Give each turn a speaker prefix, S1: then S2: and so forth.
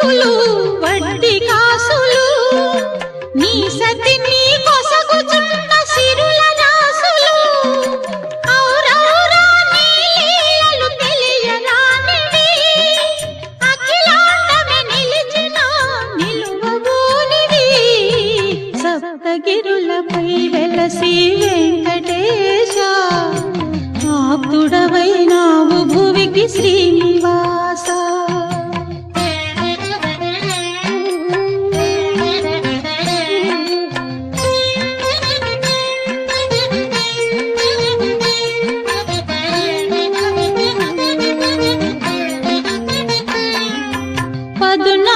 S1: అప్పులు వడ్డీ కాసులు నీ సతి నీ కొసగుచున్న సిరుల రాసులు ఔరౌరా నీ లీలలు తెలియరానివి అఖిలాండమే నిలిచిన నిలువబోనివి సప్తగిరులపై వెలసి వెంకటేశ ఆప్తుడవైనావు భువికి శ్రీనివాస పదునా